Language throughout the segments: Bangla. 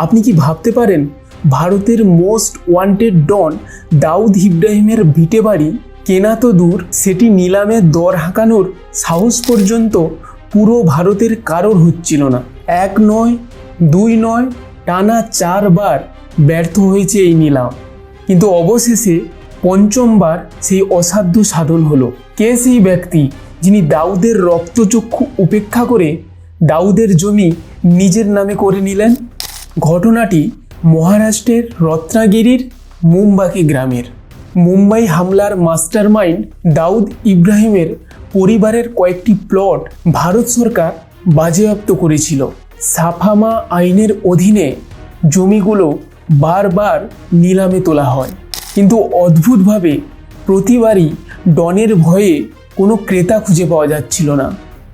আপনি কি ভাবতে পারেন ভারতের মোস্ট ওয়ান্টেড ডন দাউদ ইব্রাহিমের ভিটে বাড়ি কেনা তো দূর, সেটি নিলামে দর হাঁকানোর সাহস পর্যন্ত পুরো ভারতের কারোর হচ্ছিল না। এক নয়, দুই নয়, টানা 4 বার ব্যর্থ হয়েছে এই নিলাম, কিন্তু অবশেষে পঞ্চমবার সেই অসাধ্য সাধন হলো। কে সেই ব্যক্তি যিনি দাউদের রক্তচক্ষু উপেক্ষা করে দাউদের জমি নিজের নামে করে নিলেন? ঘটনাটি মহারাষ্ট্রের রত্নাগিরির মুম্বাকি গ্রামের। মুম্বাই হামলার মাস্টারমাইন্ড দাউদ ইব্রাহিমের পরিবারের কয়েকটি প্লট ভারত সরকার বাজেয়াপ্ত করেছিল। সাফামা আইনের অধীনে জমিগুলো বারবার নিলামে তোলা হয়, কিন্তু অদ্ভুতভাবে প্রতিবারই ডনের ভয়ে কোনো ক্রেতা খুঁজে পাওয়া যাচ্ছিল না।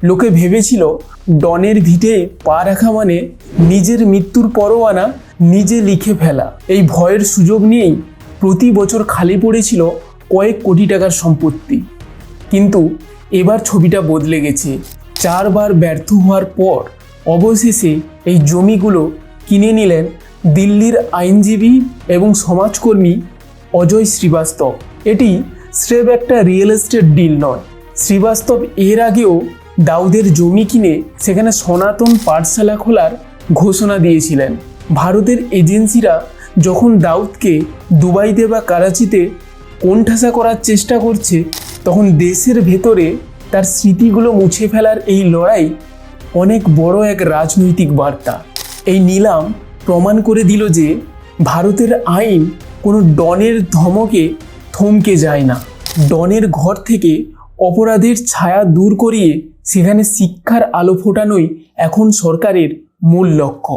লোকে ভেবেছিল ডনের ভিটে পা রাখা মানে নিজের মৃত্যুর পরোয়ানা নিজে লিখে ফেলা। এই ভয়ের সুযোগ নিয়েই প্রতি বছর খালি পড়েছিল কয়েক কোটি টাকার সম্পত্তি। কিন্তু এবার ছবিটা বদলে গেছে। 4 বার ব্যর্থ হওয়ার পর অবশেষে এই জমিগুলো কিনে নিলেন দিল্লির আইনজীবী এবং সমাজকর্মী অজয় শ্রীবাস্তব। এটি স্রেফ একটা রিয়েল এস্টেট ডিল নয়। শ্রীবাস্তব এর আগেও দাউদের জমি কিনে সেখানে সনাতন পাঠশালা খোলার ঘোষণা দিয়েছিলেন। ভারতের এজেন্সিরা যখন দাউদকে দুবাইতে বা করাচিতে কোণঠাসা করার চেষ্টা করছে, তখন দেশের ভেতরে তার স্মৃতিগুলো মুছে ফেলার এই লড়াই অনেক বড় এক রাজনৈতিক বার্তা। এই নিলাম প্রমাণ করে দিল যে ভারতের আইন কোনো ডনের ধমকে থমকে যায় না। ডনের ঘর থেকে অপরাধের ছায়া দূর করিয়ে সেখানে শিক্ষার আলো ফোটানোই এখন সরকারের মূল লক্ষ্য।